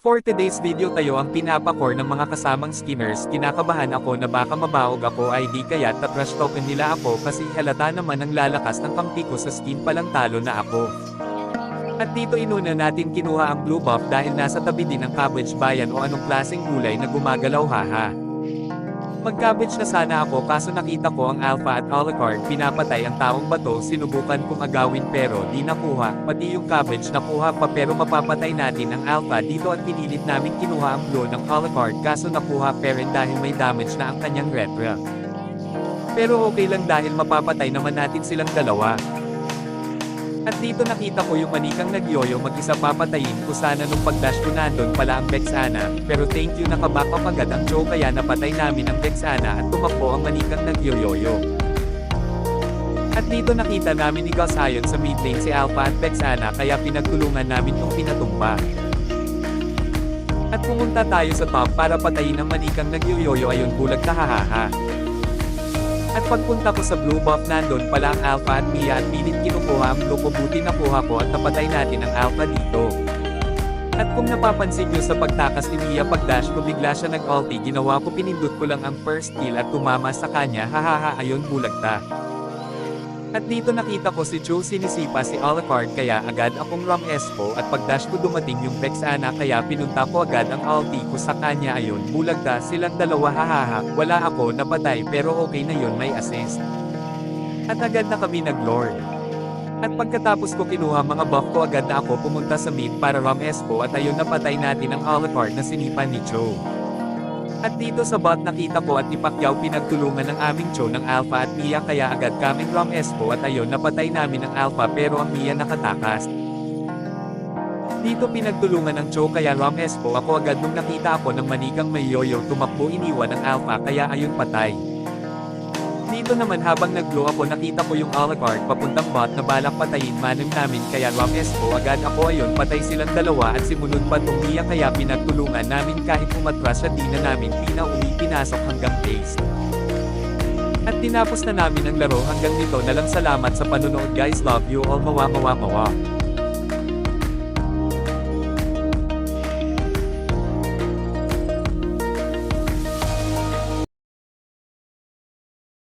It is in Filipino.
For today's video tayo ang pinapakor ng mga kasamang skimmers. Kinakabahan ako na baka mabaog ako ay di kaya trash talkin nila ako kasi halata naman ang lalakas ng kampi ko sa skin palang talo na ako. At dito inuna natin kinuha ang blue buff dahil nasa tabi din ang cabbage bayan o anong klaseng gulay na gumagalaw haha. Mag-cabbage na sana ako kaso nakita ko ang alpha at alucard pinapatay ang taong bato sinubukan kong agawin pero di nakuha, pati yung cabbage nakuha pa pero mapapatay natin ang alpha dito at pinilit namin kinuha ang blue ng alucard kaso nakuha peren dahil may damage na ang kanyang retra. Pero okay lang dahil mapapatay naman natin silang dalawa. At dito nakita ko yung manikang nagyoyo mag-isa papatayin ko sana nung pagdash ko nandun pala ang Vexana, pero thank you nakaback up agad ang Joe kaya napatay namin ang Vexana at tumakbo ang manikang nagyoyoyo. At dito nakita namin ni Gosayon sa mid lane si Alpha at Vexana kaya pinagtulungan namin nung pinatumba. At pumunta tayo sa top para patayin ang manikang nagyoyoyo ayon bulag kahahaha. At pagpunta ko sa blue buff nandun pala ang alpha at Mia at pilit kinukuha ang blue ko buti nakuha ko at napatay natin ang alpha dito. At kung napapansin nyo sa pagtakas ni Mia pagdash ko bigla siya nag-ulti ginawa ko pinindot ko lang ang first kill at tumama sa kanya hahaha ayon bulagta. At dito nakita ko si Joe sinisipa si Alucard kaya agad akong ram espo at pagdash ko dumating yung Vexana kaya pinunta ko agad ang ulti ko sa kanya ayon bulagta silang dalawa hahaha wala ako napatay pero okay na yun may assist. At agad na kami nag-lord. At pagkatapos ko kinuha mga buff ko agad na ako pumunta sa mid para ram espo at ayun napatay natin ang Alucard na sinipa ni Joe. At dito sa bot nakita ko at ni Pacquiao pinagtulungan ng aming Joe ng Alpha at Mia kaya agad kaming ram espo at ayun napatay namin ang Alpha pero ang Mia nakatakas. Dito pinagtulungan ng Joe kaya ram espo ako agad nung nakita ako ng manikang may yoyo tumakbo iniwan ang Alpha kaya ayun patay. Dito naman habang nag-glow ako nakita ko yung Alucard papuntang bot na balak patayin manang namin kaya ram espo agad ako ayun patay silang dalawa at simunod pa tong Mia kaya pinagtulungan namin kahit umatras siya di na namin pinasok hanggang base. At tinapos na namin ang laro hanggang dito na lang salamat sa panonood guys love you all mawa.